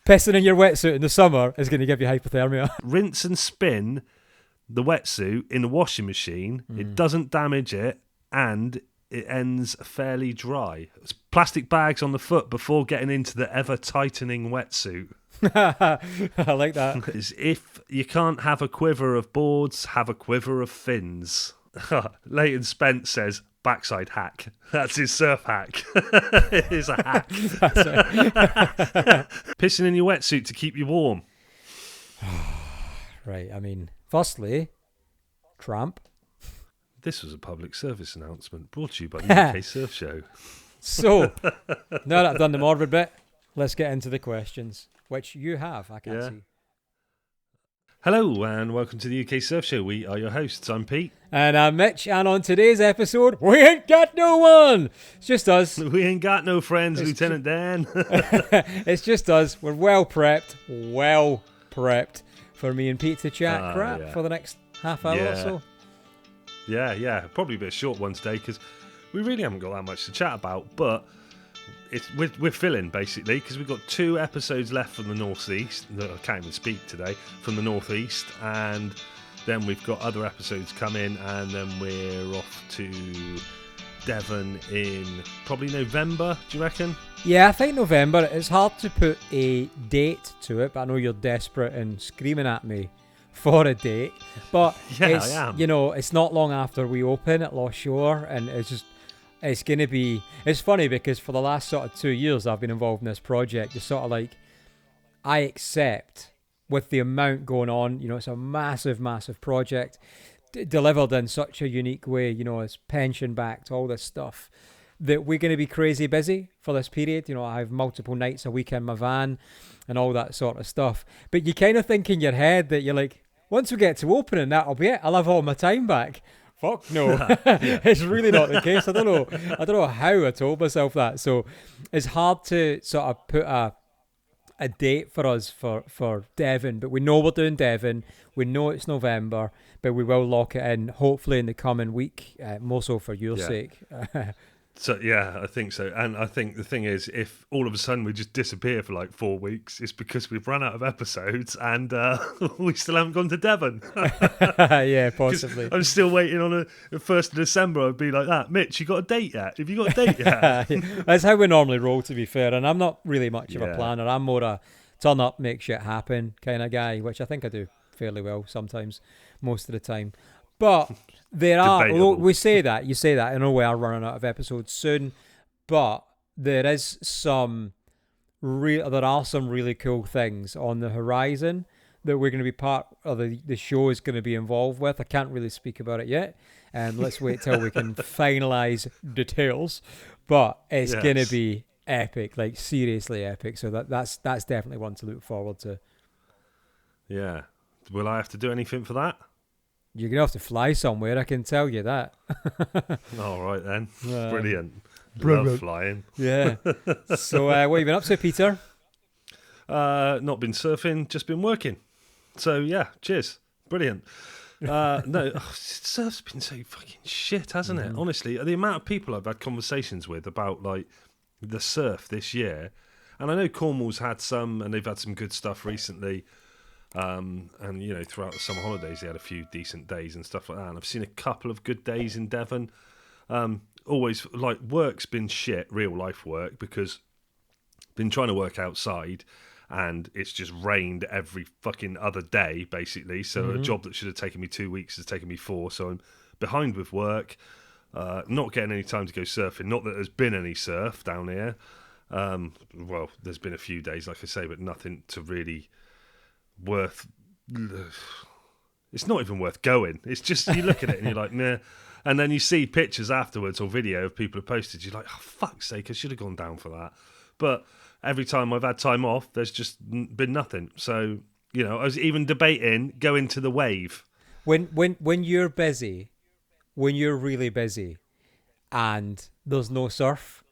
Pissing in your wetsuit in the summer is going to give you hypothermia. Rinse and spin the wetsuit in the washing machine. It doesn't damage it, and it ends fairly dry. It's plastic bags on the foot before getting into the ever-tightening wetsuit. I like that. If you can't have a quiver of boards, have a quiver of fins. Leighton Spence says, backside hack. That's his surf hack. It is a hack. Pissing in your wetsuit to keep you warm. Right, I mean, firstly, tramp. This was a public service announcement brought to you by the UK Surf Show. So, now that I've done the morbid bit, let's get into the questions, which you have, I can't see. Hello and welcome to the UK Surf Show. We are your hosts. I'm Pete. And I'm Mitch, and on today's episode, we ain't got no one. It's just us. We ain't got no friends, Lieutenant Dan. It's just us. We're well prepped for me and Pete to chat crap for the next half hour or so. Yeah. Probably a bit short one today because we really haven't got that much to chat about, but we're filling basically because we've got 2 episodes left from the northeast. I can't even speak today, from the northeast, and then we've got other episodes coming, and then we're off to Devon in probably November. Do you reckon? Yeah, I think November. It's hard to put a date to it, but I know you're desperate and screaming at me for a date. But I am. You know, it's not long after we open at Lost Shore, and it's going to be... It's funny because for the last sort of 2 years I've been involved in this project, it's sort of like, I accept with the amount going on, you know, it's a massive, massive project, delivered in such a unique way, you know, it's pension-backed, all this stuff, that we're going to be crazy busy for this period. You know, I have multiple nights a week in my van and all that sort of stuff. But you kind of think in your head that you're like, once we get to opening, that'll be it. I'll have all my time back. Fuck no. It's really not the case. I don't know how I told myself that. So it's hard to sort of put a date for us for Devon, but we know we're doing Devon. We know it's November, but we will lock it in hopefully in the coming week, more so for your sake. So yeah, I think so. And I think the thing is, if all of a sudden we just disappear for like 4 weeks, it's because we've run out of episodes and we still haven't gone to Devon. Yeah, possibly. I'm still waiting on the 1st of December. I'd be like that. Mitch, you got a date yet? Have you got a date yet? That's how we normally roll, to be fair. And I'm not really much of a planner. I'm more a turn up, make shit happen kind of guy, which I think I do fairly well sometimes, most of the time. But there are, you say that, I know we are running out of episodes soon, but there are some really cool things on the horizon that we're going to be part of, the show is going to be involved with. I can't really speak about it yet, and let's wait till we can finalise details, but it's going to be epic, like seriously epic, so that's definitely one to look forward to. Yeah. Will I have to do anything for that? You're going to have to fly somewhere, I can tell you that. All right, then. Brilliant. Brilliant. Love flying. Yeah. So what have you been up to, Peter? Not been surfing, just been working. So, yeah, cheers. Brilliant. Surf's been so fucking shit, hasn't it? Honestly, the amount of people I've had conversations with about, like, the surf this year, and I know Cornwall's had some, and they've had some good stuff recently. And you know, throughout the summer holidays they had a few decent days and stuff like that, and I've seen a couple of good days in Devon. Always, like, work's been shit, real life work, because I've been trying to work outside and it's just rained every fucking other day basically, so a job that should have taken me 2 weeks has taken me 4, so I'm behind with work, not getting any time to go surfing. Not that there's been any surf down here, well, there's been a few days, like I say, but nothing to really worth. It's not even worth going. It's just, you look at it and you're like, nah. And then you see pictures afterwards or video of people who posted, you're like, oh, fuck's sake, I should have gone down for that. But every time I've had time off, there's just been nothing. So, you know, I was even debating going to the wave. When you're busy, when you're really busy and there's no surf,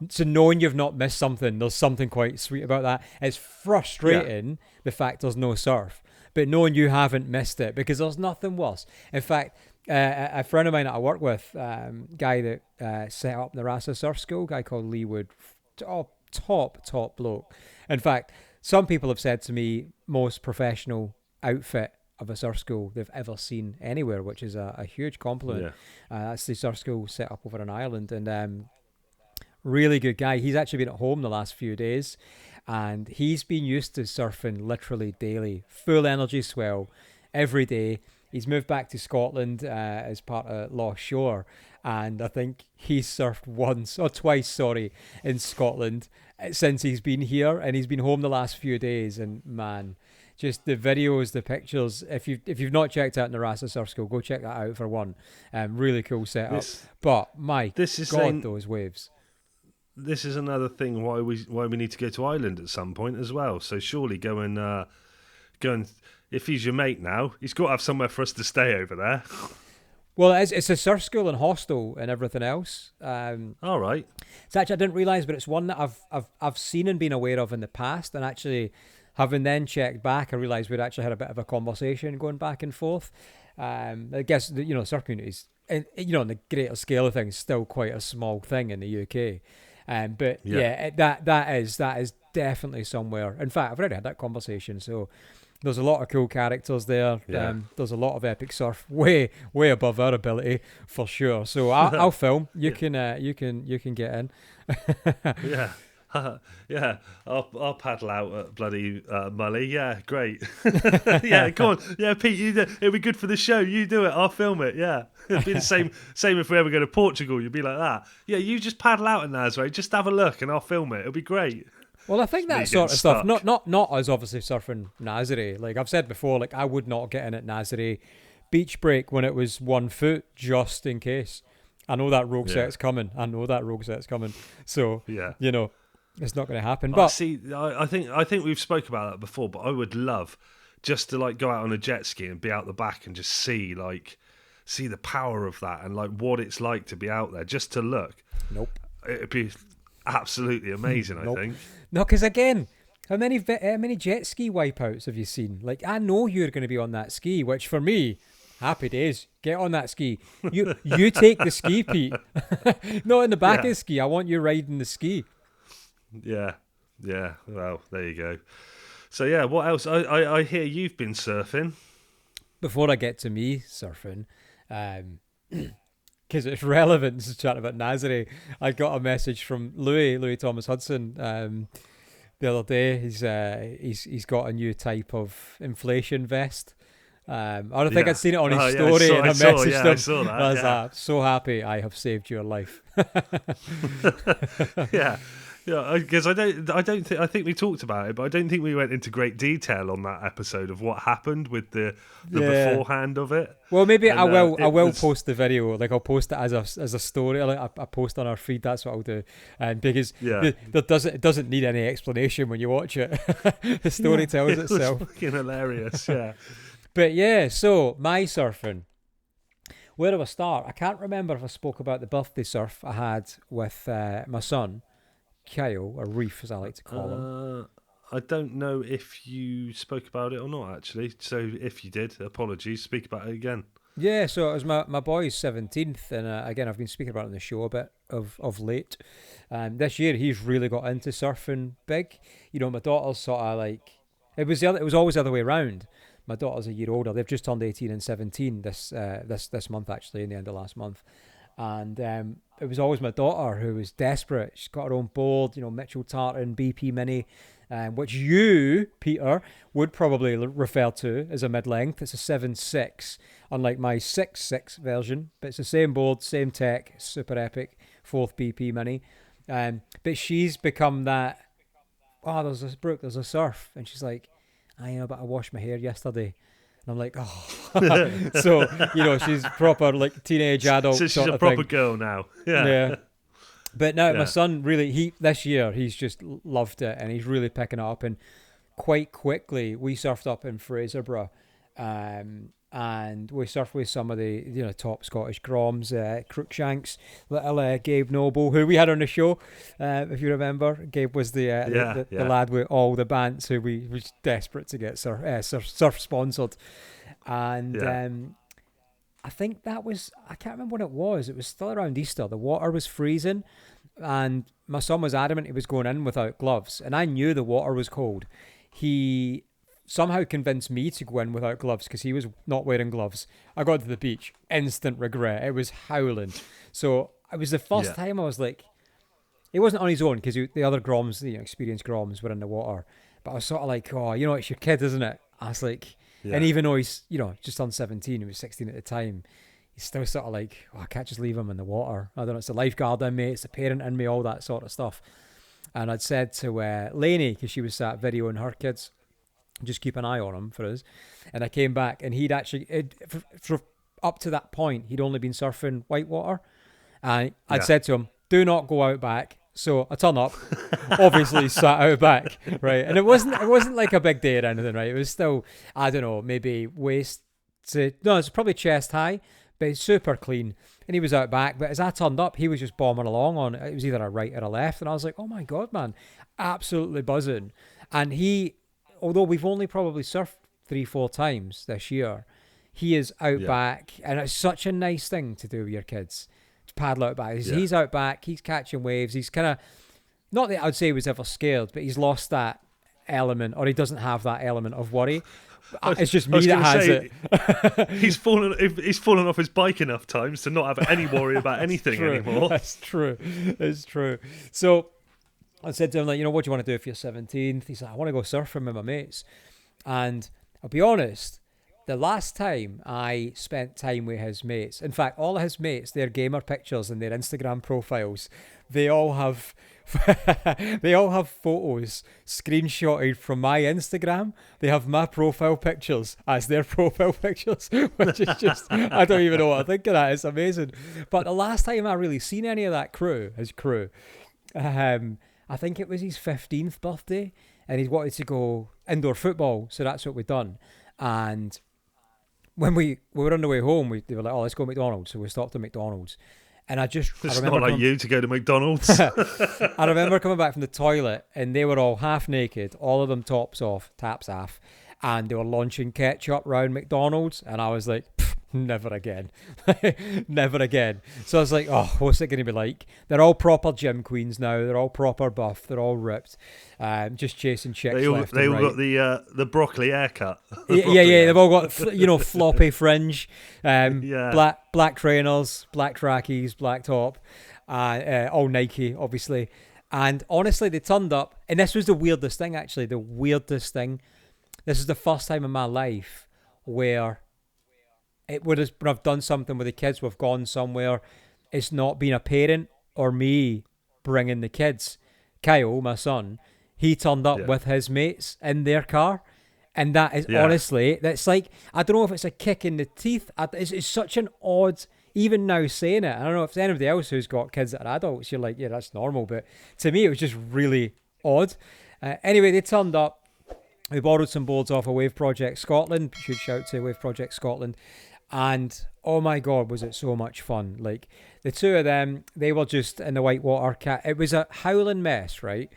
so knowing you've not missed something, there's something quite sweet about that. It's frustrating, the fact there's no surf, but knowing you haven't missed it, because there's nothing worse. In fact, a friend of mine that I work with, guy that set up the Rasa Surf School, guy called Lee Wood, top bloke. In fact, some people have said to me, most professional outfit of a surf school they've ever seen anywhere, which is a huge compliment. Yeah. That's the surf school set up over in Ireland, and really good guy. He's actually been at home the last few days, and he's been used to surfing literally daily, full energy swell every day. He's moved back to Scotland as part of Lost Shore, and I think he's surfed once or twice, sorry, in Scotland since he's been here, and he's been home the last few days. And man, just the videos, the pictures. If you've not checked out Narassa Surf School, go check that out for one. Really cool setup. But my God, those waves. This is another thing why we need to go to Ireland at some point as well. So surely go and if he's your mate now, he's got to have somewhere for us to stay over there. Well, it's a surf school and hostel and everything else. All right. It's actually, I didn't realise, but it's one that I've seen and been aware of in the past, and actually having then checked back, I realised we'd actually had a bit of a conversation going back and forth. I guess surf communities, and on the greater scale of things, still quite a small thing in the UK. But that is definitely somewhere. In fact, I've already had that conversation, so. There's a lot of cool characters there. Yeah. There's a lot of epic surf, way above our ability for sure. So I'll film. You can get in. Yeah, yeah. I'll paddle out at bloody Mully. Yeah, great. Yeah, come on. Yeah, Pete, you do. It'll be good for the show. You do it. I'll film it. Yeah, it'll be the same if we ever go to Portugal. You'd be like that. Yeah, you just paddle out in Nazaré. Just have a look, and I'll film it. It'll be great. Well, I think that sort of stuff, not as obviously surfing Nazaré. Like I've said before, like I would not get in at Nazaré beach break when it was 1 foot, just in case. I know that rogue set's coming. So yeah, it's not going to happen. But see, I think we've spoke about that before. But I would love just to like go out on a jet ski and be out the back and just see the power of that and like what it's like to be out there, just to look. Nope. It'd be absolutely amazing. I think. No, because again, how many jet ski wipeouts have you seen? Like, I know you're going to be on that ski, which for me, happy days. Get on that ski. You take the ski, Pete. Not in the back of the ski. I want you riding the ski. Yeah. Well, there you go. So yeah, what else? I hear you've been surfing. Before I get to me surfing, because it's relevant to chat about Nazaré, I got a message from Louis Thomas Hudson the other day. He's got a new type of inflation vest. I don't think I'd seen it on his story, and I messaged him. I saw that. I was like, so happy I have saved your life. Yeah. Yeah, because I think we talked about it, but I don't think we went into great detail on that episode of what happened with the beforehand of it. Well, maybe I will post the video. Like I'll post it as a story. Like I post on our feed. That's what I'll do. Because it doesn't need any explanation when you watch it. The story tells itself. It's fucking hilarious. Yeah. But yeah, so my surfing. Where do I start? I can't remember if I spoke about the birthday surf I had with my son, Kyle, or Reef as I like to call him. I don't know if you spoke about it or not, actually. So if you did, apologies. Speak about it again. Yeah, so it was my boy's 17th, and again, I've been speaking about it on the show a bit of late. This year, he's really got into surfing big. My daughter's sort of like... It was always the other way around. My daughter's a year older. They've just turned 18 and 17 this month, actually, in the end of last month. And it was always my daughter who was desperate. She's got her own board, Mitchell Tartan, BP Mini, which you, Peter, would probably refer to as a mid-length. It's a 7.6, unlike my 6.6 version. But it's the same board, same tech, super epic, 4th BP Mini. But she's become that, there's a surf. And she's like, but I washed my hair yesterday. And I'm like, So, she's proper like teenage adult. So she's a proper girl now. Yeah. But now my son really, this year, he's just loved it and he's really picking it up. And quite quickly, we surfed up in Fraserburgh. And we surfed with some of the top Scottish Groms, Crookshanks, little Gabe Noble, who we had on the show, if you remember. Gabe was the lad with all the bands who we was desperate to get surf sponsored. And I think that was, I can't remember when it was still around Easter. The water was freezing and my son was adamant he was going in without gloves, and I knew the water was cold. He somehow convinced me to go in without gloves because he was not wearing gloves. I got to the beach, instant regret. It was howling. So it was the first time I was like, he wasn't on his own because the other Groms, experienced Groms, were in the water. But I was sort of like, oh, it's your kid, isn't it? I was like, and even though he's, just turned 17, he was 16 at the time, he's still sort of like, oh, I can't just leave him in the water. I don't know, it's the lifeguard in me, it's the parent in me, all that sort of stuff. And I'd said to Lainey, because she was sat videoing her kids, just keep an eye on him for us. And I came back, and he'd actually, for up to that point, he'd only been surfing whitewater. And I'd said to him, do not go out back. So I turn up, obviously sat out back, right? And it wasn't like a big day or anything, right? It was still, I don't know, maybe it's probably chest high, but it's super clean. And he was out back, but as I turned up, he was just bombing along on, it was either a right or a left. And I was like, oh my God, man, absolutely buzzing. And he, although we've only probably surfed 3-4 times this year, he is out back. And it's such a nice thing to do with your kids. Paddle out back. He's out back. He's catching waves. He's kind of, not that I'd say he was ever scared, but he's lost that element, or he doesn't have that element of worry. It's just me that has it. He's fallen off his bike enough times to not have any worry about anything anymore. That's true. It's true. So I said to him, like, what do you want to do for your 17th? He's like, I want to go surfing with my mates. And I'll be honest, the last time I spent time with his mates, in fact, all of his mates, their gamer pictures and their Instagram profiles, they all have photos screenshotted from my Instagram. They have my profile pictures as their profile pictures, which is just, I don't even know what I think of that. It's amazing. But the last time I really seen any of that his crew, I think it was his 15th birthday, and he wanted to go indoor football, so that's what we'd done. And when we were on the way home, they were like, oh, let's go to McDonald's. So we stopped at McDonald's. And it's not like you to go to McDonald's. I remember coming back from the toilet, and they were all half naked, all of them taps off, and they were launching ketchup round McDonald's. And I was like, never again. Never again. So I was like, oh, what's it going to be like? They're all proper gym queens now. They're all proper buff. They're all ripped. Just chasing chicks They all right. got the broccoli haircut. Yeah. They've all got, floppy fringe, black trainers, black trackies, black top, all Nike, obviously. And honestly, they turned up, and this was the weirdest thing, actually. The weirdest thing. This is the first time in my life where it would have, when I've done something with the kids, we've gone somewhere, it's not been a parent or me bringing the kids. Kyle, my son, he turned up with his mates in their car. And that is honestly, that's like, I don't know if it's a kick in the teeth. It's such an odd, even now saying it, I don't know if it's anybody else who's got kids that are adults, you're like, yeah, that's normal. But to me, it was just really odd. Anyway, they turned up. We borrowed some boards off of Wave Project Scotland. Should shout to Wave Project Scotland. And oh my God, was it so much fun. Like, the two of them, they were just in the whitewater. It was a howling mess, right?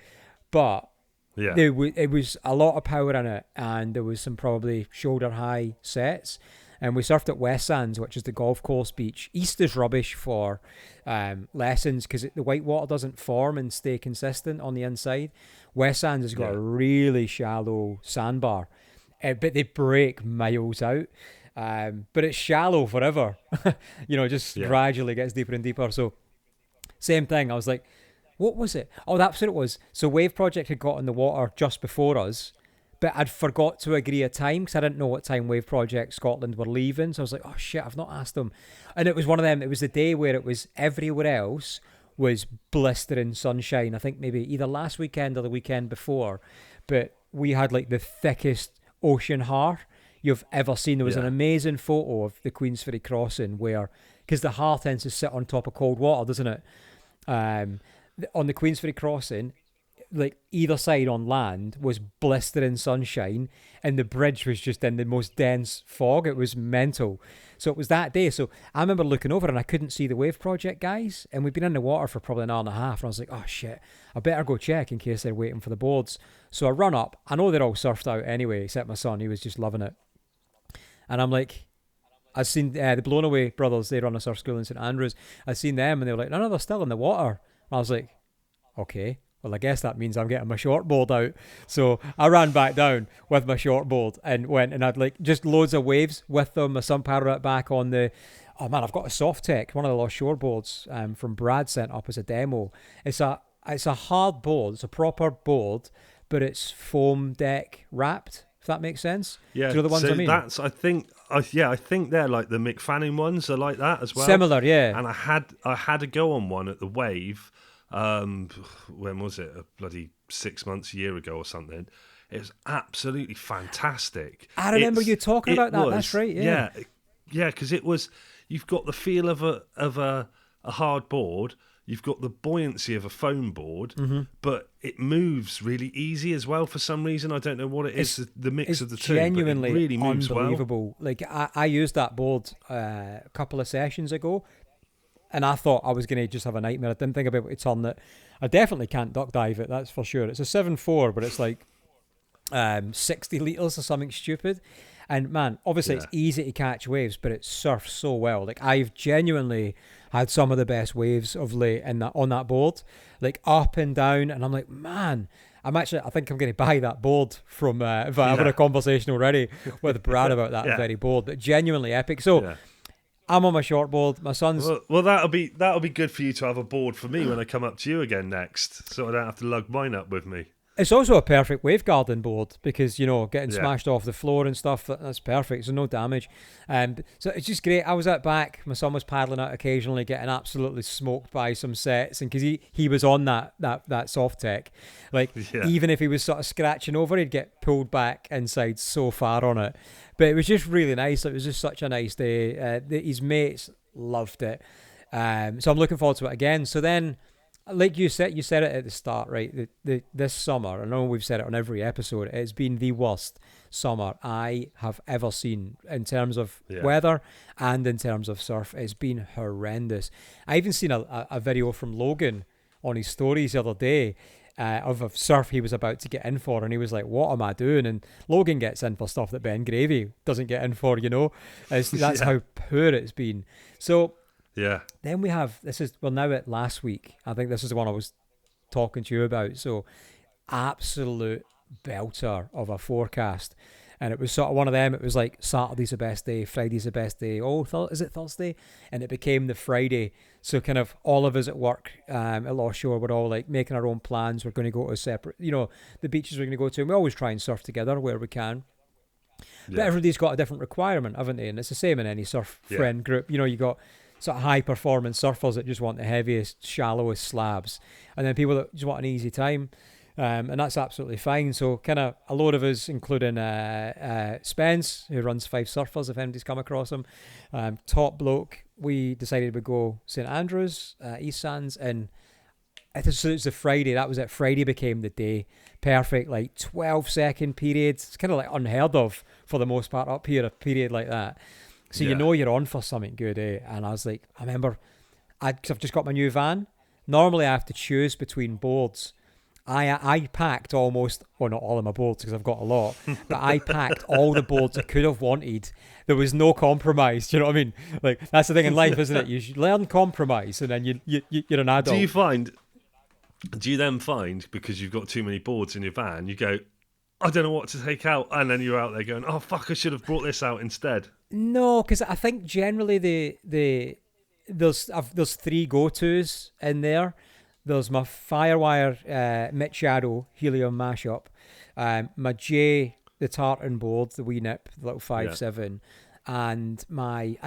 But it was a lot of power in it, and there was some probably shoulder high sets. And we surfed at West Sands, which is the golf course beach. East is rubbish for lessons because the whitewater doesn't form and stay consistent on the inside. West Sands has got a really shallow sandbar, but they break miles out. But it's shallow forever. Gradually gets deeper and deeper. So same thing. I was like, what was it? Oh, that's what it was. So Wave Project had got in the water just before us, but I'd forgot to agree a time because I didn't know what time Wave Project Scotland were leaving. So I was like, oh shit, I've not asked them. And it was one of them. It was the day where it was everywhere else was blistering sunshine. I think maybe either last weekend or the weekend before. But we had like the thickest ocean hearth you've ever seen. There was an amazing photo of the Queensferry crossing where, because the hearth tends to sit on top of cold water, doesn't it? On the Queensferry crossing, like either side on land was blistering sunshine, and the bridge was just in the most dense fog. It was mental. So it was that day. So I remember looking over and I couldn't see the Wave Project guys, and we'd been in the water for probably an hour and a half, and I was like, oh shit, I better go check in case they're waiting for the boards. So I run up. I know they're all surfed out anyway, except my son. He was just loving it. And I'm like, I've seen the Blown Away brothers. They run a surf school in St Andrews. I've seen them, and they were like, no, they're still in the water. I was like, okay, well, I guess that means I'm getting my shortboard out. So I ran back down with my shortboard and went, and I'd like just loads of waves with them. My son paddled it back on the, oh man, I've got a Soft Tech, one of the Lost Shore boards from Brad sent up as a demo. It's a hard board. It's a proper board, but it's foam deck wrapped, if that makes sense. Yeah, do you know the ones so I mean? That's, I think they're like the McFadden ones are like that as well. Similar, yeah. And I had a go on one at the Wave. When was it? A bloody 6 months, a year ago or something. It was absolutely fantastic. I remember you talking about that. That's right. Yeah, because it was. You've got the feel of a hard board. You've got the buoyancy of a foam board, but it moves really easy as well for some reason. I don't know what it is. The mix of the two. Genuinely but it really moves unbelievable. Well. Like I used that board a couple of sessions ago. And I thought I was going to just have a nightmare. I didn't think about it on that. I definitely can't duck dive it, that's for sure. It's a 7.4, but it's like 60 litres or something stupid. And man, obviously it's easy to catch waves, but it surfs so well. Like I've genuinely had some of the best waves of late on that board, like up and down. And I'm like, man, I think I'm going to buy that board from, if I having a conversation already with Brad about that very board, but genuinely epic. So, I'm on my shortboard. My son's. Well, that'll be good for you to have a board for me when I come up to you again next, so I don't have to lug mine up with me. It's also a perfect wave garden board because, getting smashed off the floor and stuff, that's perfect. So no damage. So it's just great. I was out back. My son was paddling out occasionally, getting absolutely smoked by some sets. And because he was on that Soft Tech, even if he was sort of scratching over, he'd get pulled back inside so far on it. But it was just really nice. It was just such a nice day. His mates loved it. So I'm looking forward to it again. So then, like you said it at the start, right? This summer, I know we've said it on every episode, it's been the worst summer I have ever seen in terms of weather and in terms of surf. It's been horrendous. I even seen a video from Logan on his stories the other day of a surf he was about to get in for, and he was like, what am I doing? And Logan gets in for stuff that Ben Gravy doesn't get in for, that's how poor it's been. So then we have, we're now at last week. I think this is the one I was talking to you about. So absolute belter of a forecast. And it was sort of one of them. It was like Saturday's the best day, Friday's the best day. Is it Thursday? And it became the Friday. So kind of all of us at work at Lost Shore were all like making our own plans. We're going to go to a separate, the beaches we're going to go to. And we always try and surf together where we can. But everybody's got a different requirement, haven't they? And it's the same in any surf friend group. You got sort of high performance surfers that just want the heaviest, shallowest slabs, and then people that just want an easy time, and that's absolutely fine. So kind of a load of us, including Spence, who runs Five Surfers, if anybody's come across him, top bloke, we decided we'd go St Andrews, East Sands, and it was the Friday. That was it. Friday became the day. Perfect, like 12-second periods. It's kind of like unheard of for the most part up here, a period like that. So you're on for something good, eh? And I was like, I remember, cause I've just got my new van. Normally I have to choose between boards. I packed almost, well, not all of my boards because I've got a lot, but I packed all the boards I could have wanted. There was no compromise. Do you know what I mean? Like, that's the thing in life, isn't it? You should learn compromise, and then you're an adult. Do you then find, because you've got too many boards in your van, you go, I don't know what to take out, and then you're out there going, oh fuck, I should have brought this out instead? No, because I think generally there's three go-tos in there. There's my Firewire Mitch helium mashup, my J, the tartan board, the wee nip, the little 5.7, and my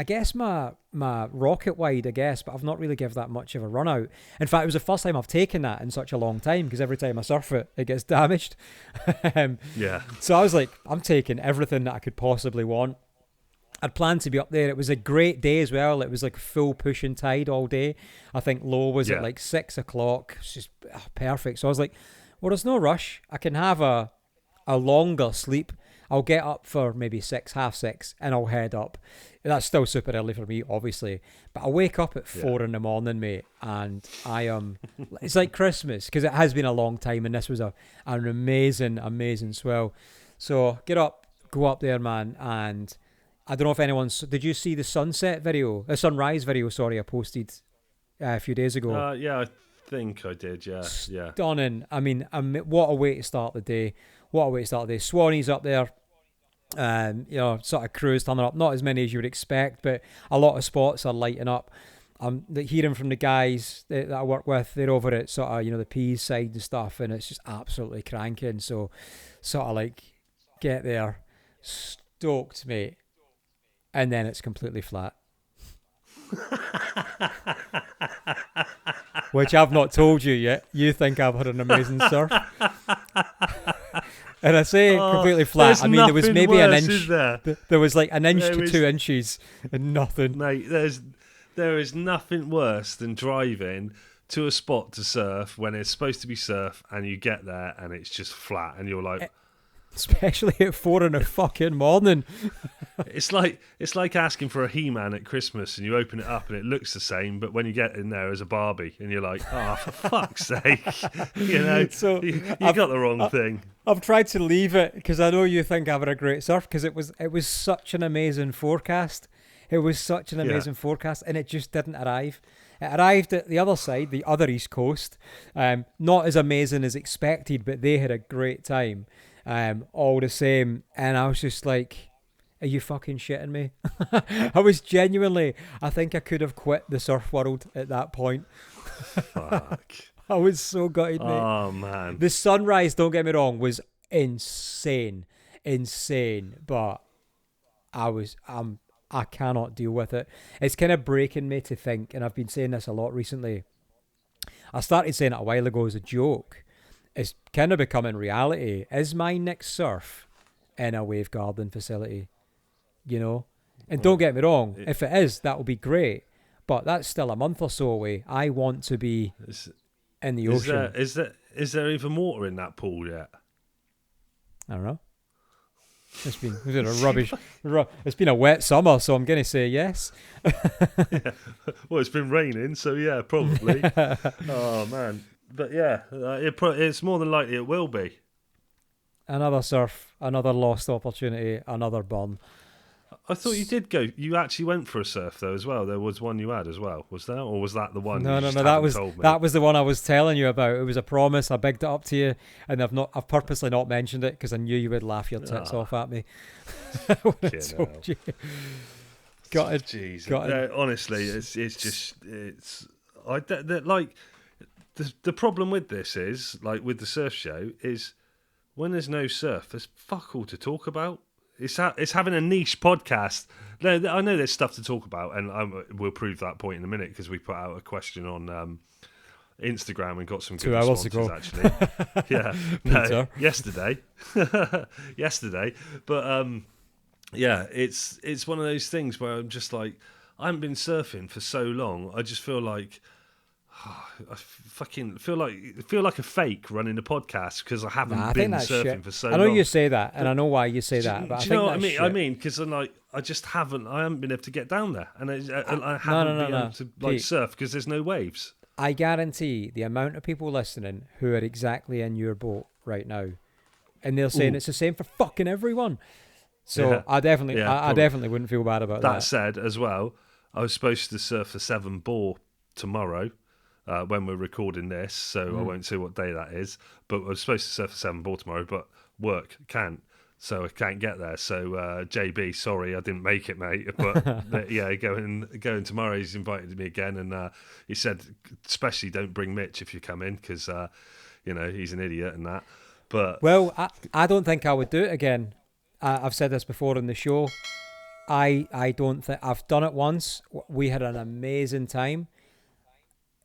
rocket wide, but I've not really given that much of a run out. In fact, it was the first time I've taken that in such a long time, because every time I surf it, it gets damaged. So I was like, I'm taking everything that I could possibly want. I'd planned to be up there. It was a great day as well. It was like full pushing tide all day. I think low was at like 6 o'clock. It's just perfect. So I was like, well, there's no rush. I can have a longer sleep. I'll get up for maybe 6, half 6, and I'll head up. That's still super early for me, obviously. But I wake up at 4 in the morning, mate, and I am... it's like Christmas, because it has been a long time, and this was an amazing, amazing swell. So get up, go up there, man, and... I don't know if anyone's... Did you see the sunrise video, sorry, I posted a few days ago? think I did, yeah. Stunning. I mean, what a way to start the day. Swanee's up there. Sort of crews turning up. Not as many as you would expect, but a lot of spots are lighting up. Hearing from the guys that I work with, they're over at sort of, the peas side and stuff, and it's just absolutely cranking. So, sort of like, get there, stoked, mate, and then it's completely flat. Which I've not told you yet. You think I've had an amazing surf. And I say completely flat. I mean, there was maybe an inch. There was like an inch to 2 inches and nothing. Mate, there is nothing worse than driving to a spot to surf when it's supposed to be surf and you get there and it's just flat and you're like... Especially at 4 in the fucking morning. It's like asking for a He-Man at Christmas and you open it up and it looks the same, but when you get in there as a Barbie and you're like, oh, for fuck's sake, so you got the wrong thing. I've tried to leave it because I know you think I've had a great surf because it was such an amazing forecast. It was such an amazing forecast and it just didn't arrive. It arrived at the other side, the other East Coast. Not as amazing as expected, but they had a great time. All the same, and I was just like, are you fucking shitting me? I was genuinely, I think I could have quit the surf world at that point. Fuck. I was so gutted, mate. Oh, man. The sunrise, don't get me wrong, was insane, but I cannot deal with it. It's kind of breaking me to think, and I've been saying this a lot recently. I started saying it a while ago as a joke. It's kind of becoming reality. Is my next surf in a wave garden facility? And don't get me wrong, if it is, that will be great. But that's still a month or so away. I want to be in the ocean. Is there even water in that pool yet? I don't know. It's been a rubbish. It's been a wet summer, so I'm going to say yes. Yeah. Well, it's been raining, so yeah, probably. Oh man. But yeah, it's more than likely it will be. Another surf, another lost opportunity, another burn. I thought you did go. You actually went for a surf though as well. There was one you had as well. Was there, or was that the one? No. That was the one I was telling you about. It was a promise. I bigged it up to you, and I've purposely not mentioned it because I knew you would laugh your tits off at me. When I told you. Got it. Jesus. No, honestly, The problem with this is, like with the surf show, is when there's no surf, there's fuck all to talk about. It's having a niche podcast. I know there's stuff to talk about, and we'll prove that point in a minute because we put out a question on Instagram and got some good 2 hours responses, ago. actually. Yeah, no, yesterday. But yeah, it's one of those things where I'm just like, I haven't been surfing for so long. I just feel like... I fucking feel like a fake running a podcast because I haven't been surfing for so long. I know you say that, and I know why you say that. But do you know what I mean? Shit. I mean, because I'm like, I haven't been able to get down there, and I haven't been able to like surf because there's no waves. I guarantee the amount of people listening who are exactly in your boat right now, and they're saying it's the same for fucking everyone. So yeah. I definitely wouldn't feel bad about that. That said, as well, I was supposed to surf the 7 bore tomorrow. When we're recording this, so I won't say what day that is, but I was supposed to surf the 7 ball tomorrow, but work can't, so I can't get there. So JB, sorry, I didn't make it, mate. But yeah, going tomorrow. He's invited me again, and he said, especially don't bring Mitch if you come in, because he's an idiot and that. But well, I don't think I would do it again. I've said this before in the show. I don't think I've done it once. We had an amazing time.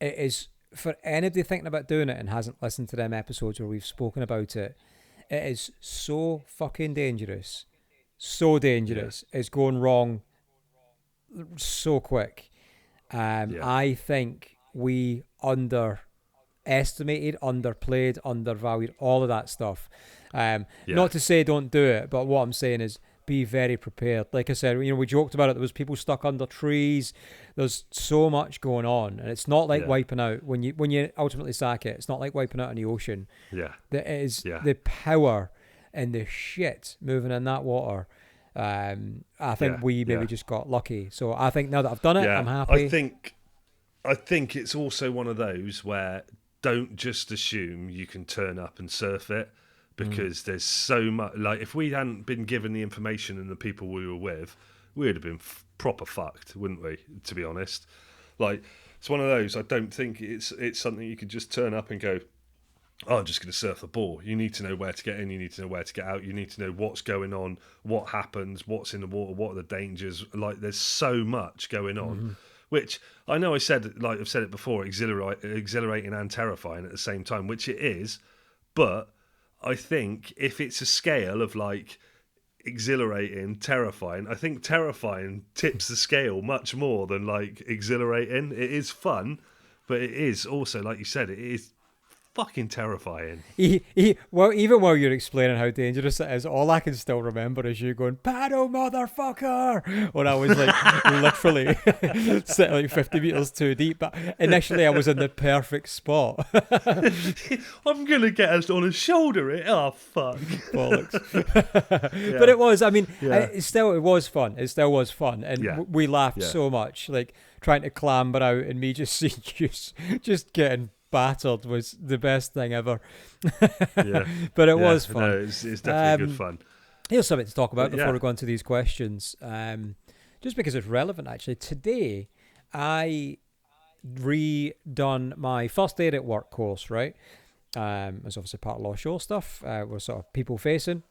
It is, for anybody thinking about doing it and hasn't listened to them episodes where we've spoken about it, it is so fucking dangerous. So dangerous. Yeah. It's going wrong so quick. I think we underestimated, underplayed, undervalued, all of that stuff. Not to say don't do it, but what I'm saying is be very prepared. Like I said, we joked about it. There was people stuck under trees. There's so much going on, and it's not like wiping out when you ultimately sack it. It's not like wiping out in the ocean. Yeah, there is the power and the shit moving in that water. I think we maybe just got lucky. So I think now that I've done it, I'm happy. I think I think it's also one of those where don't just assume you can turn up and surf it, because there's so much. Like, if we hadn't been given the information and the people we were with, we'd have been proper fucked, wouldn't we? To be honest, like, it's one of those. I don't think it's something you could just turn up and go, "Oh, I'm just going to surf the ball." You need to know where to get in. You need to know where to get out. You need to know what's going on, what happens, what's in the water, what are the dangers. Like, there's so much going on, which I know I've said it before, exhilarating and terrifying at the same time, which it is. But I think if it's a scale of like exhilarating, terrifying, I think terrifying tips the scale much more than like exhilarating. It is fun, but it is also, like you said, it is fucking terrifying. Well, even while you're explaining how dangerous it is, all I can still remember is you going, "Paddle, motherfucker!" when I was like literally sitting like 50 meters too deep. But initially, I was in the perfect spot. I'm gonna get us on a shoulder. Oh fuck! Bollocks. But it was. I mean, it was fun. It still was fun, and we laughed so much, like trying to clamber out, and me just seeing you just getting battered was the best thing ever. But it was fun. No, it's definitely good fun. Here's something to talk about before we go into these questions. Just because it's relevant, actually. Today, I redone my first aid at work course, right? It's obviously part of Law Show stuff. We're sort of people facing.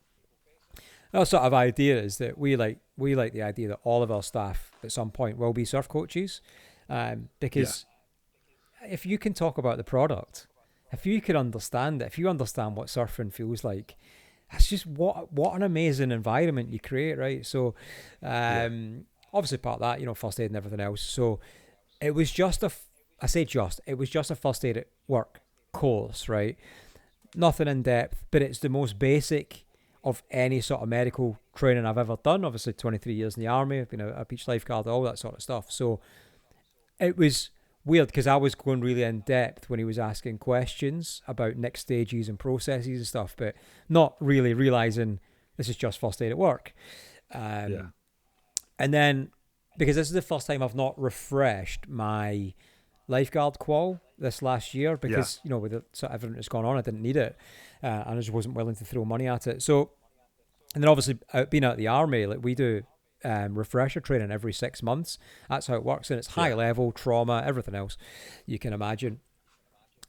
Our sort of idea is that we like the idea that all of our staff at some point will be surf coaches, because if you can talk about the product, if you can understand it, if you understand what surfing feels like, that's just what an amazing environment you create, right? So, obviously part of that, first aid and everything else. So it was just it was just a first aid at work course, right? Nothing in depth, but it's the most basic of any sort of medical training I've ever done. Obviously 23 years in the army, I've been a beach lifeguard, all that sort of stuff. So it was weird because I was going really in depth when he was asking questions about next stages and processes and stuff, but not really realizing this is just first aid at work. And then, because this is the first time I've not refreshed my lifeguard qual this last year, because with the sort of everything that's gone on, I didn't need it, and I just wasn't willing to throw money at it. So, and then obviously being out of the army, like we do refresher training every 6 months. That's how it works, and it's high level trauma, everything else you can imagine.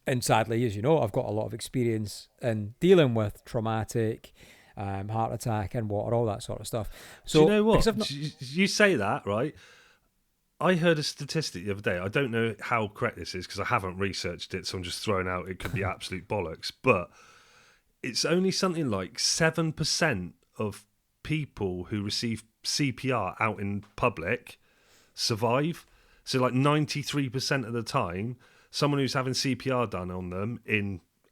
And sadly, as you know, I've got a lot of experience in dealing with traumatic heart attack and water, all that sort of stuff. So, do you know what? You say that, right? I heard a statistic the other day. I don't know how correct this is because I haven't researched it, so I'm just throwing out it could be absolute bollocks. But it's only something like 7% of people who receive CPR out in public survive. So like 93% of the time, someone who's having CPR done on them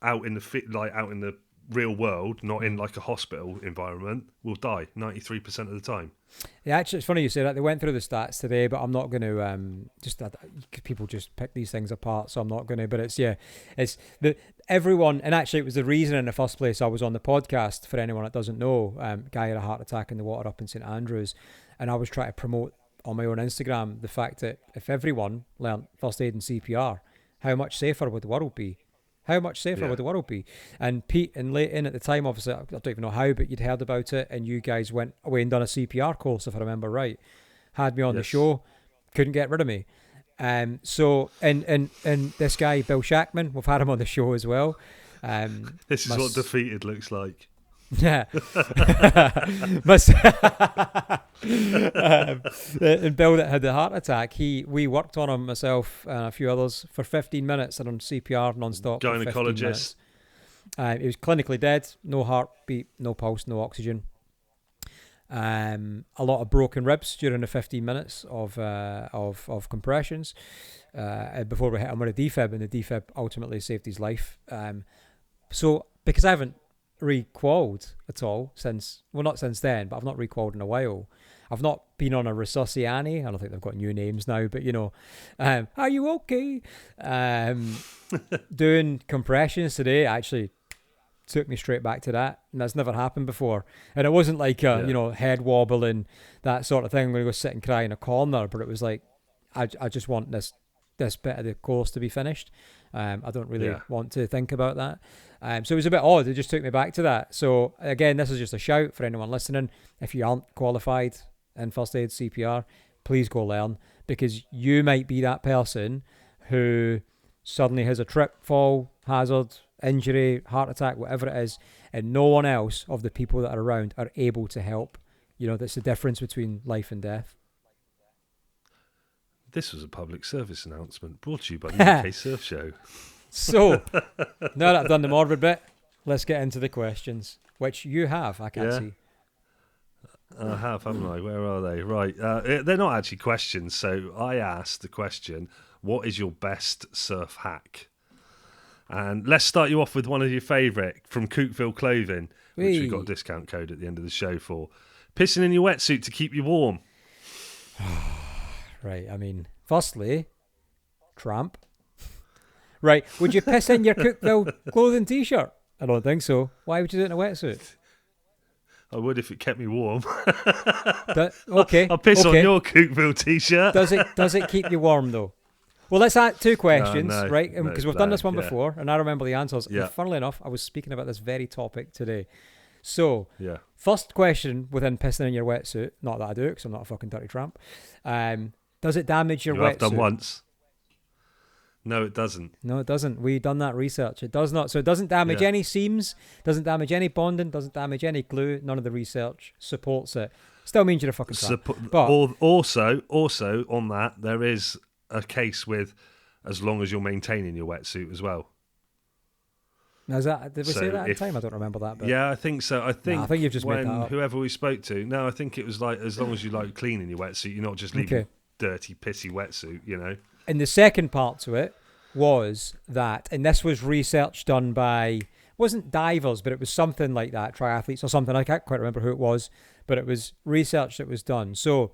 out in the real world, not in like a hospital environment, will die 93% of the time. Yeah, actually, it's funny you say that. They went through the stats today, but I'm not going to people just pick these things apart, so I'm not going to. But it's everyone, and actually, it was the reason in the first place I was on the podcast. For anyone that doesn't know, guy had a heart attack in the water up in St Andrews, and I was trying to promote on my own Instagram the fact that if everyone learned first aid and CPR, how much safer would the world be? How much safer would the world be? And Pete and Leighton at the time, obviously, I don't even know how, but you'd heard about it, and you guys went away and done a CPR course, if I remember right. Had me on the show, couldn't get rid of me. So and this guy, Bill Shackman, we've had him on the show as well. This is what defeated looks like. Yeah. And Bill that had the heart attack, we worked on him, myself and a few others, for 15 minutes and on CPR non-stop. Gynecologist. He was clinically dead, no heartbeat, no pulse, no oxygen. A lot of broken ribs during the 15 minutes of compressions before we hit him with a defib, and the defib ultimately saved his life. So because I haven't re-qualled at all not since then, but I've not re-qualled in a while. I've not been on a resusciani. I don't think they've got new names now, but are you okay? Doing compressions today actually took me straight back to that, and that's never happened before. And it wasn't like head wobble and that sort of thing. I'm going to go sit and cry in a corner, but it was like I just want this this bit of the course to be finished. I don't really want to think about that. So it was a bit odd. It just took me back to that. So again, this is just a shout for anyone listening. If you aren't qualified in first aid CPR, please go learn, because you might be that person who suddenly has a trip, fall, hazard, injury, heart attack, whatever it is, and no one else of the people that are around are able to help. You know, that's the difference between life and death. This was a public service announcement brought to you by the UK Surf Show. So, now that I've done the morbid bit, let's get into the questions, which you have, I can't see. I have, haven't I? Where are they? Right. They're not actually questions. So I asked the question, what is your best surf hack? And let's start you off with one of your favourite from Cookville Clothing, which we got a discount code at the end of the show for. Pissing in your wetsuit to keep you warm. Right, I mean, firstly, tramp. Right, would you piss in your Cookville Clothing t-shirt? I don't think so. Why would you do it in a wetsuit? I would if it kept me warm. Okay. I'll piss on your Cookville t-shirt. Does it keep you warm though? Well, let's add two questions, right? Because we've done this one before, and I remember the answers. Yeah. And funnily enough, I was speaking about this very topic today. So, first question within pissing in your wetsuit, not that I do it because I'm not a fucking dirty tramp. Does it damage your wetsuit? I've done once. No, it doesn't. No, it doesn't. We've done that research. It does not. So it doesn't damage any seams, doesn't damage any bonding, doesn't damage any glue. None of the research supports it. Still means you're a fucking tramp. But also on that, there is a case with as long as you're maintaining your wetsuit as well. Now, did we say that at the time? I don't remember that. But yeah, I think so. I think you've just made that up. Whoever we spoke to, no, I think it was like as long as you like cleaning your wetsuit, you're not just leaving dirty, pissy wetsuit, you know. And the second part to it was that, and this was research done by, wasn't divers, but it was something like that, triathletes or something. I can't quite remember who it was, but it was research that was done. So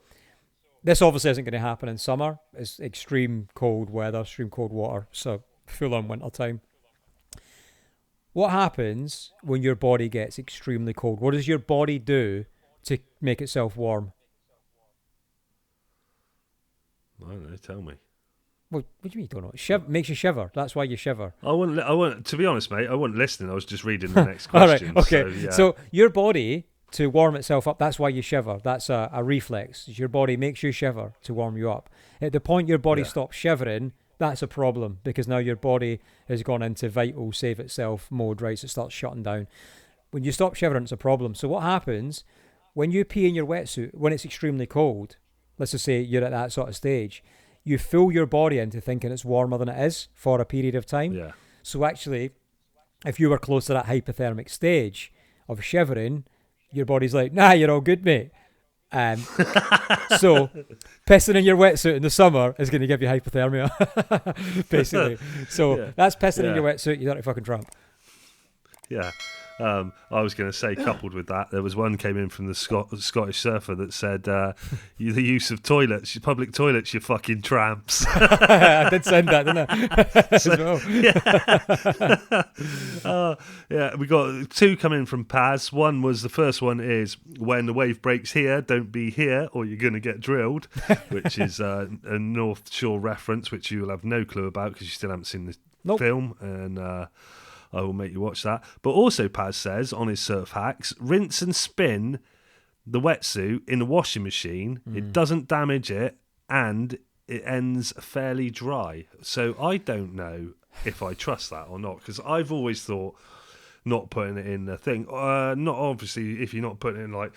this obviously isn't going to happen in summer. It's extreme cold weather, extreme cold water, so full on winter time. What happens when your body gets extremely cold? What does your body do to make itself warm? I don't know, tell me. Well, what do you mean you don't know? Makes you shiver. That's why you shiver. I wouldn't. To be honest, mate, I wasn't listening. I was just reading the next question. All right, okay. So your body, to warm itself up, that's why you shiver. That's a reflex. Your body makes you shiver to warm you up. At the point your body stops shivering, that's a problem, because now your body has gone into vital save itself mode, right? So it starts shutting down. When you stop shivering, it's a problem. So what happens when you pee in your wetsuit, when it's extremely cold, let's just say you're at that sort of stage, you fool your body into thinking it's warmer than it is for a period of time. Yeah. So actually, if you were close to that hypothermic stage of shivering, your body's like, nah, you're all good, mate. So pissing in your wetsuit in the summer is going to give you hypothermia, basically. So that's pissing in your wetsuit, you dirty fucking tramp. Yeah. I was going to say, coupled with that, there was one came in from the Scottish surfer that said, the use of toilets, public toilets, you fucking tramps. I did send that, didn't I? Yeah, we got two coming from Paz. The first one is, when the wave breaks here, don't be here or you're going to get drilled, which is a North Shore reference, which you will have no clue about because you still haven't seen the film. And I will make you watch that. But also, Paz says on his surf hacks, rinse and spin the wetsuit in the washing machine. It doesn't damage it, and it ends fairly dry. So I don't know if I trust that or not, because I've always thought not putting it in a thing. Not obviously if you're not putting it in like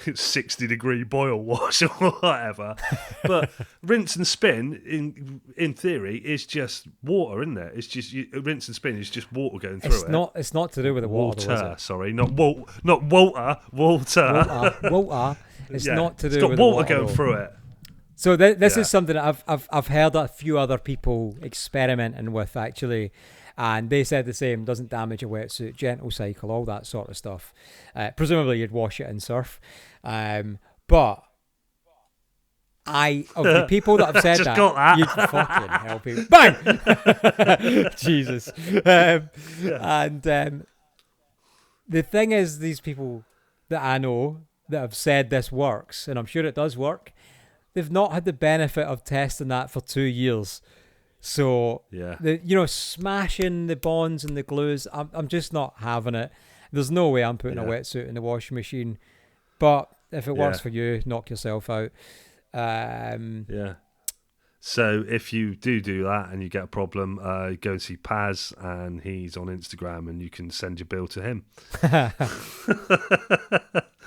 60-degree boil wash or whatever, but rinse and spin in theory is just water, isn't it? It's just rinse and spin is just water going through it. It's not to do with the water. Water, sorry, not Walter. Water. It's not to do with the water. It's got water going through it. So this is something that I've heard a few other people experimenting with actually. And they said the same, doesn't damage a wetsuit, gentle cycle, all that sort of stuff. Presumably you'd wash it in surf. But of the people that have said just got that. You'd fucking help me. Bang! Jesus. And the thing is, these people that I know that have said this works, and I'm sure it does work, they've not had the benefit of testing that for 2 years So, Yeah. smashing the bonds and the glues, I'm just not having it. There's no way I'm putting a wetsuit in the washing machine. But if it works for you, knock yourself out. Yeah. So if you do that and you get a problem, go and see Paz, and he's on Instagram, and you can send your bill to him.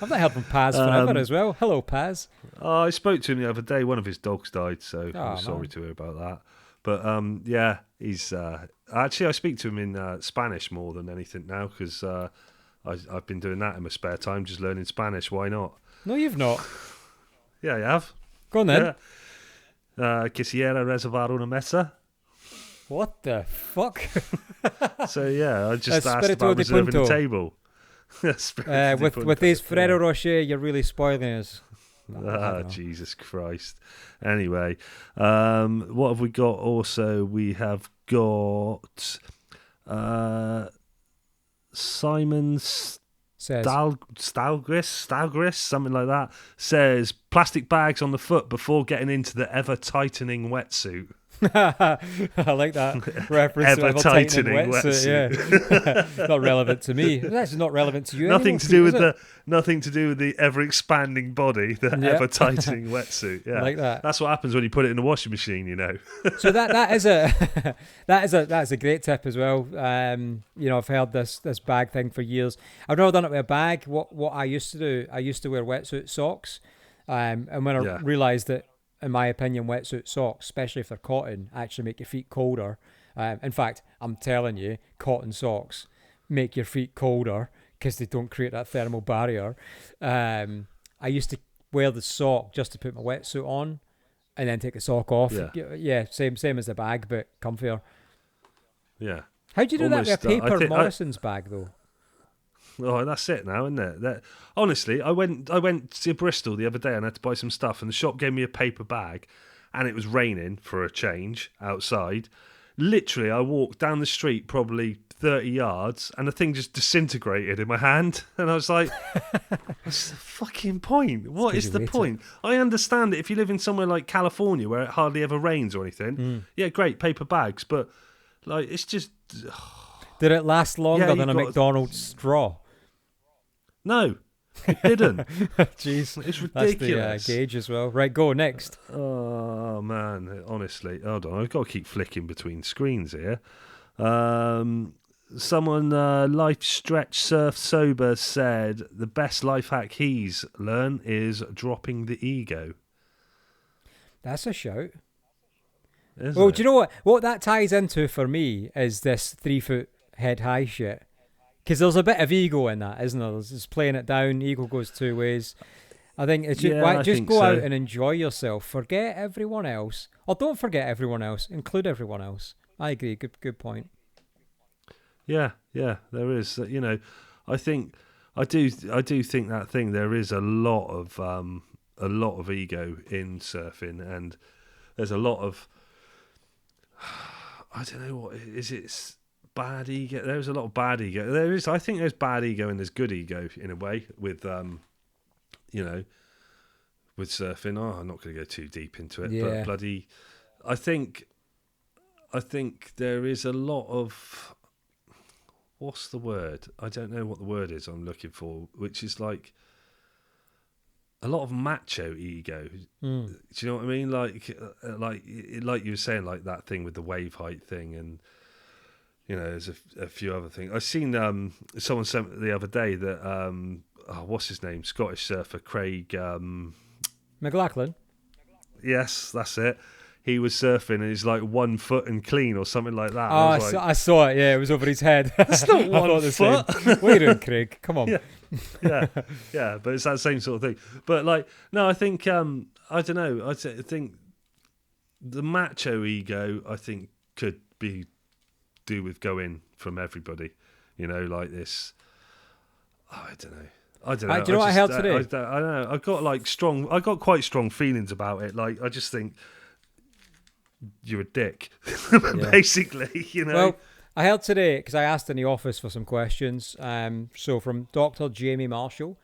I've not heard from Paz forever as well. Hello, Paz. I spoke to him the other day. One of his dogs died, so I'm sorry to hear about that. But yeah, he's actually I speak to him in Spanish more than anything now, because I've been doing that in my spare time, just learning Spanish. Why not? No, you've not. Yeah, I have. Go on then. Yeah. Quisiera reservar una mesa. What the fuck? So yeah, I just asked about reserving a table. With these Ferrero Rocher, you're really spoiling us. Jesus Christ. Anyway, what have we got? Also, we have got Simon Stalgris, something like that, says plastic bags on the foot before getting into the ever-tightening wetsuit. I like that reference. Ever-tightening wetsuit. Yeah. Not relevant to me. That's not relevant to you. Nothing to do with the ever-expanding body. The ever-tightening wetsuit. Yeah, like that. That's what happens when you put it in the washing machine. So that is a great tip as well. I've heard this bag thing for years. I've never done it with a bag. What I used to do, I used to wear wetsuit socks, and when I realised that, in my opinion, wetsuit socks, especially if they're cotton, actually make your feet colder. In fact, I'm telling you, cotton socks make your feet colder because they don't create that thermal barrier. I used to wear the sock just to put my wetsuit on and then take the sock off. Yeah, same as the bag, but comfier. Yeah. How'd you do that with a paper Morrison's bag, though? Oh, that's it now, isn't it? Honestly, I went to Bristol the other day and I had to buy some stuff, and the shop gave me a paper bag, and it was raining for a change outside. Literally, I walked down the street probably 30 yards, and the thing just disintegrated in my hand, and I was like, what's the fucking point? What is the point? I understand it if you live in somewhere like California where it hardly ever rains or anything. Yeah, great, paper bags, but like it's just... Did it last longer than a McDonald's straw? No, it didn't. Jeez, it's ridiculous. That's the gauge as well. Right, go next. Oh man, honestly, hold on. I've got to keep flicking between screens here. Someone, Life Stretch Surf Sober, said the best life hack he's learned is dropping the ego. That's a shout. Do you know what? What that ties into for me is this 3 foot head high shit. Because there's a bit of ego in that, isn't there? There's just playing it down. Ego goes two ways. I think it's just go out and enjoy yourself. Forget everyone else, or don't forget everyone else. Include everyone else. I agree. Good point. Yeah, there is. I think I do think that thing. There is a lot of ego in surfing, and there's a lot of I don't know what is it. Bad ego. There's a lot of bad ego. There is. I think there's bad ego and there's good ego in a way with with surfing. Oh, I'm not going to go too deep into it, but bloody, I think there is a lot of, what's the word? I don't know what the word is I'm looking for, which is like a lot of macho ego. Do you know what I mean? Like you were saying, like that thing with the wave height thing, and there's a few other things. I seen someone sent the other day that what's his name? Scottish surfer Craig McLachlan. Yes, that's it. He was surfing and he's like 1 foot and clean or something like that. Oh, I saw it. Yeah, it was over his head. That's not 1 foot. What are you doing, Craig? Come on. Yeah. But it's that same sort of thing. But like, no, I think I don't know. I think the macho ego, I think, could be do with going from everybody, like this. I don't know. Do you know what I held today? I don't know. I got quite strong feelings about it. Like, I just think you're a dick, basically. Well, I held today because I asked in the office for some questions. So from Dr. Jamie Marshall,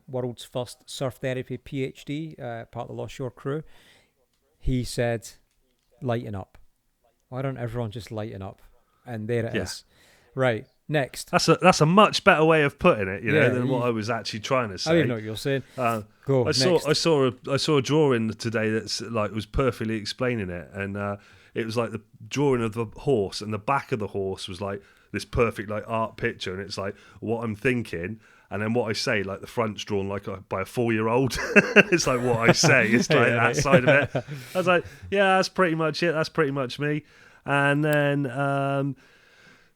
world's first surf therapy PhD, part of the Lost Shore crew, he said, "Lighten up." Why don't everyone just lighten up? And there it is. Right, next. That's a much better way of putting it, than what you- I was actually trying to say. I don't even know what you're saying. Go. I Next. saw a drawing today that's like was perfectly explaining it, and it was like the drawing of the horse, and the back of the horse was like this perfect like art picture, and it's like what I'm thinking, and then what I say, like the front's drawn like by a 4-year-old. It's like what I say, it's like Yeah, that right. side of it. I was like, yeah, that's pretty much it. That's pretty much me. And then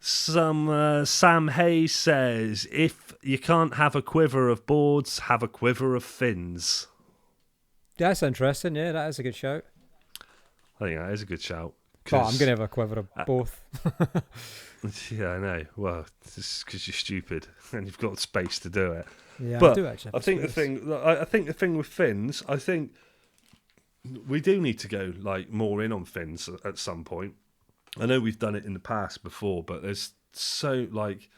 Sam Hayes says, if you can't have a quiver of boards, have a quiver of fins. That's interesting. Yeah, that is a good shout. I think that is a good shout. But I'm going to have a quiver of both. Yeah, I know. Well, it's because you're stupid and you've got space to do it. Yeah, But I do actually. I think the thing with fins, I think we do need to go like more in on fins at some point. I know we've done it in the past before, but there's so like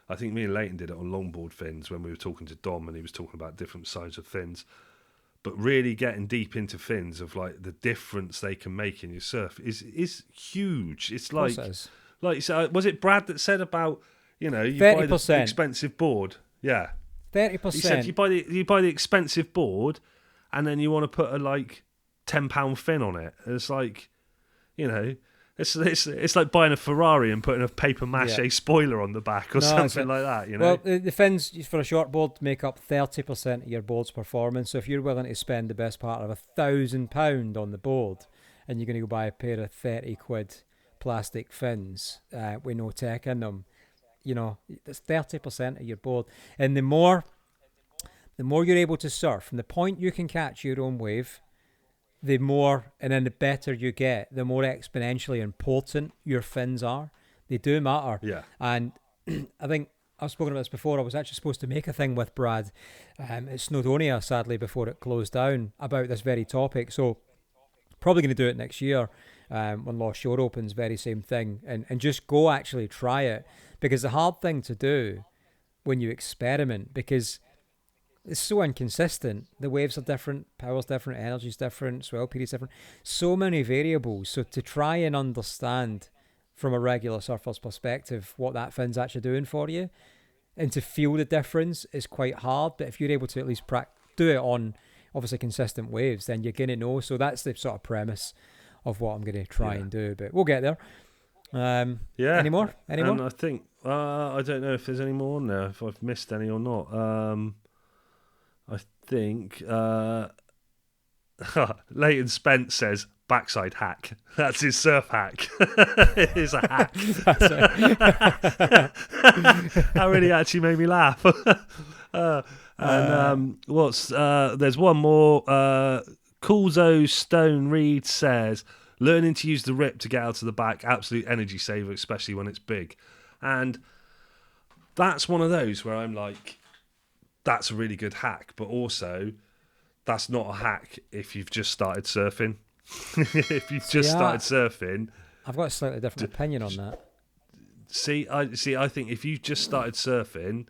I think me and Leighton did it on longboard fins when we were talking to Dom and he was talking about different sides of fins. But really getting deep into fins of like the difference they can make in your surf is huge. It's like you said, was it Brad that said about you buy the expensive board? Yeah, 30%. He said you buy the expensive board, and then you want to put a like £10 fin on it. It's like, it's like buying a Ferrari and putting a paper mache spoiler on the back or something like that. Well, the fins for a short board make up 30% of your board's performance. So if you're willing to spend the best part of £1,000 on the board, and you're going to go buy a pair of 30 quid plastic fins with no tech in them, that's 30% of your board. And the more you're able to surf, from the point you can catch your own wave, the more and then the better you get, the more exponentially important your fins are. They do matter. Yeah. And I think I've spoken about this before. I was actually supposed to make a thing with Brad at Snowdonia, sadly, before it closed down, about this very topic. So probably going to do it next year when Lost Shore opens, very same thing. And just go actually try it. Because the hard thing to do when you experiment, because it's so inconsistent. The waves are different, power's different, energy's different, swell period's different. So many variables. So to try and understand from a regular surfer's perspective what that fin's actually doing for you and to feel the difference is quite hard. But if you're able to at least do it on obviously consistent waves, then you're going to know. So that's the sort of premise of what I'm going to try and do. But we'll get there. Any more? And I think, I don't know if there's any more now, if I've missed any or not. I think Leighton Spence says backside hack. That's his surf hack. It is a hack. That really actually made me laugh. There's one more. Coolzo Stone Reed says learning to use the rip to get out of the back, absolute energy saver, especially when it's big. And that's one of those where I'm like, that's a really good hack, but also that's not a hack if you've just started surfing. If you've just started surfing, I've got a slightly different opinion on that. I think if you've just started surfing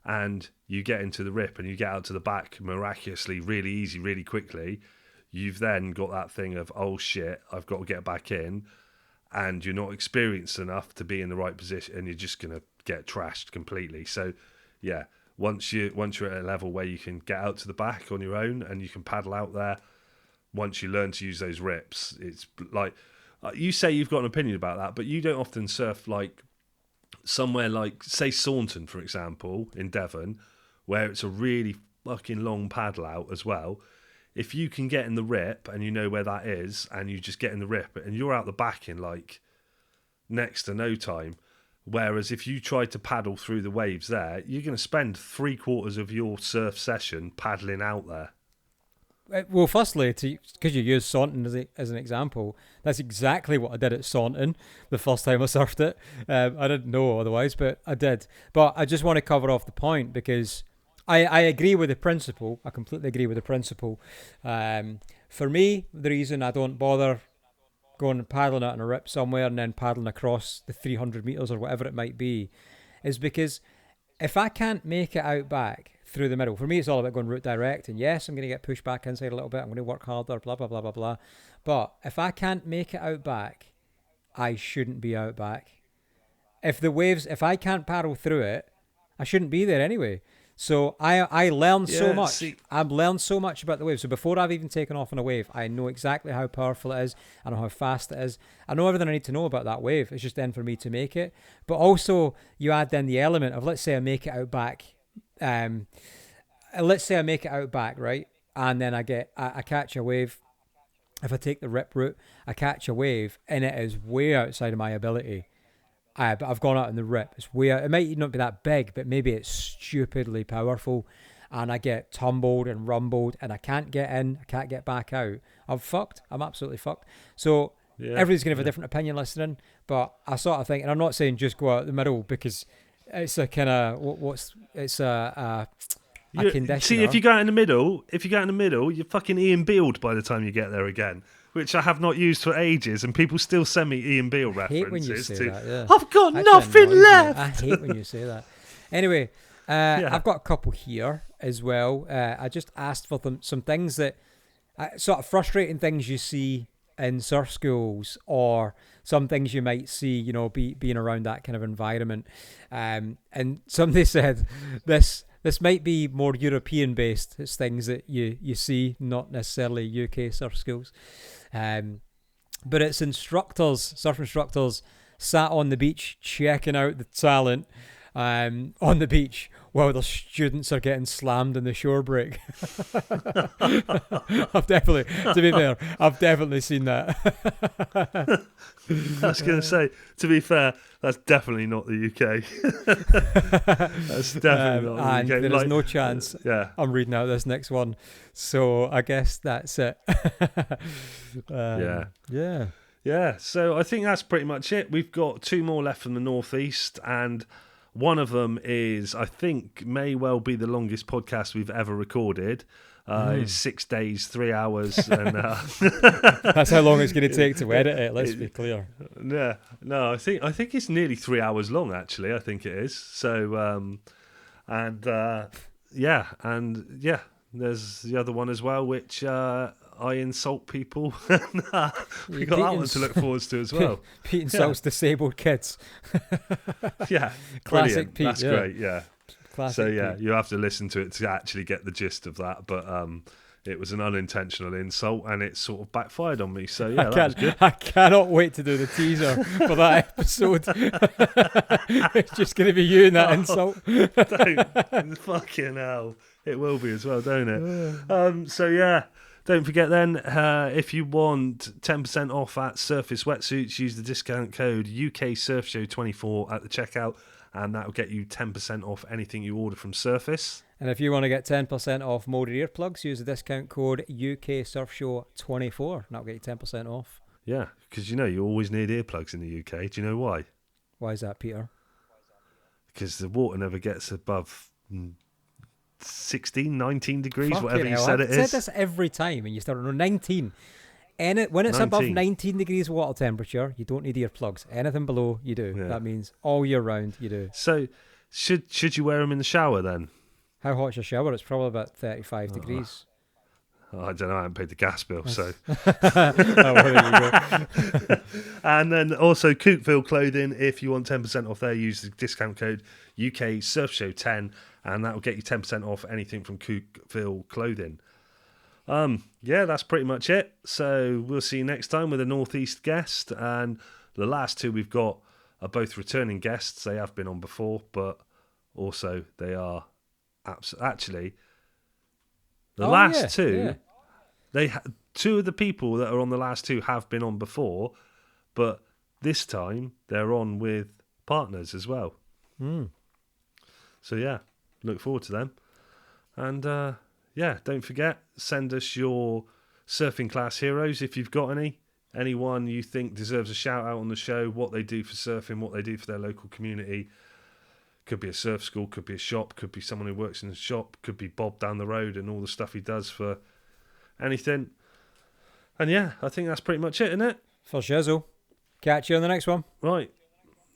and you get into the rip and you get out to the back miraculously, really easy, really quickly, you've then got that thing of, oh shit, I've got to get back in, and you're not experienced enough to be in the right position, and you're just going to get trashed completely. So, yeah. Once you're at a level where you can get out to the back on your own and you can paddle out there, once you learn to use those rips, it's like you say you've got an opinion about that, but you don't often surf like somewhere like, say, Saunton, for example, in Devon, where it's a really fucking long paddle out as well. If you can get in the rip and you know where that is and you just get in the rip and you're out the back in like next to no time. Whereas if you try to paddle through the waves there, you're going to spend 3/4 of your surf session paddling out there. Well, firstly, because you use Saunton as an example, that's exactly what I did at Saunton the first time I surfed it. I didn't know otherwise, but I did. But I just want to cover off the point because I agree with the principle. I completely agree with the principle. For me, the reason I don't bother going and paddling out in a rip somewhere and then paddling across the 300 metres or whatever it might be is because if I can't make it out back through the middle, for me it's all about going route direct, and yes, I'm going to get pushed back inside a little bit, I'm going to work harder, blah, blah, blah, blah, blah. But if I can't make it out back, I shouldn't be out back. If I can't paddle through it, I shouldn't be there anyway. So I learned so much. I've learned so much about the wave. So before I've even taken off on a wave, I know exactly how powerful it is. I know how fast it is. I know everything I need to know about that wave. It's just then for me to make it. But also you add then the element of, let's say I make it out back. Let's say I make it out back, right? And then I catch a wave. If I take the rip route, I catch a wave and it is way outside of my ability. But I've gone out in the rip. It's weird. It might not be that big, but maybe it's stupidly powerful. And I get tumbled and rumbled and I can't get in. I can't get back out. I'm fucked. I'm absolutely fucked. So everybody's going to have a different opinion listening. But I sort of think, and I'm not saying just go out the middle because it's a kind of, it's a conditioner. See, if you go out in the middle, you're fucking Ian Bealed by the time you get there again. Which I have not used for ages, and people still send me Ian Beale references. I hate when you say that, yeah. I've got nothing left. I hate when you say that. Anyway, I've got a couple here as well. I just asked for some things that sort of frustrating things you see in surf schools, or some things you might see, being around that kind of environment. And somebody said this might be more European based. It's things that you see, not necessarily UK surf schools. But it's surf instructors sat on the beach checking out the talent on the beach while the students are getting slammed in the shore break. I've definitely seen that. I was going to say, to be fair, that's definitely not the UK. That's definitely not the UK. There is no chance I'm reading out this next one. So I guess that's it. Yeah, so I think that's pretty much it. We've got 2 more left from the Northeast, and one of them is, I think, may well be the longest podcast we've ever recorded. It's 6 days, 3 hours. And that's how long it's going to take to edit it, let's be clear. Yeah, no, I think it's nearly 3 hours long, actually. I think it is. So, there's the other one as well, which I insult people. We got that one to look forward to as well. Pete insults disabled kids. Yeah, classic brilliant. Pete. That's great. Yeah. Classic So Pete. you have to listen to it to actually get the gist of that. But it was an unintentional insult, and it sort of backfired on me. So that was good. I cannot wait to do the teaser for that episode. It's just going to be you and that insult. Don't fucking hell. It will be as well, don't it? Don't forget then, if you want 10% off at Surface Wetsuits, use the discount code UKSurfShow24 at the checkout, and that will get you 10% off anything you order from Surface. And if you want to get 10% off molded earplugs, use the discount code UKSurfShow24, and that'll get you 10% off. Yeah, because you always need earplugs in the UK. Do you know why? Why is that, Peter? Because the water never gets above 16, 19 degrees, Fucking whatever you hell, said I've it is. said this every time, and you start on 19. When it's above 19 degrees water temperature, you don't need earplugs. Anything below, you do. Yeah. That means all year round, you do. So, should you wear them in the shower then? How hot's your shower? It's probably about 35 degrees. I don't know. I haven't paid the gas bill, so. Well, there you go. And then also Cookville Clothing. If you want 10% off there, use the discount code UK Surf Show 10, and that will get you 10% off anything from Cookville Clothing. That's pretty much it. So we'll see you next time with a Northeast guest, and the last 2 we've got are both returning guests. They have been on before, but also they are actually. The last 2, they 2 of the people that are on the last 2 have been on before, but this time they're on with partners as well. So look forward to them. And don't forget, send us your surfing class heroes if you've got any. Anyone you think deserves a shout out on the show, what they do for surfing, what they do for their local community. Could be a surf school, could be a shop, could be someone who works in a shop, could be Bob down the road and all the stuff he does for anything. And I think that's pretty much it, isn't it? For shizzle. Catch you on the next one. Right.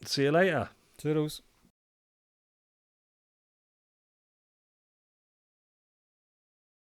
See you later. Toodles.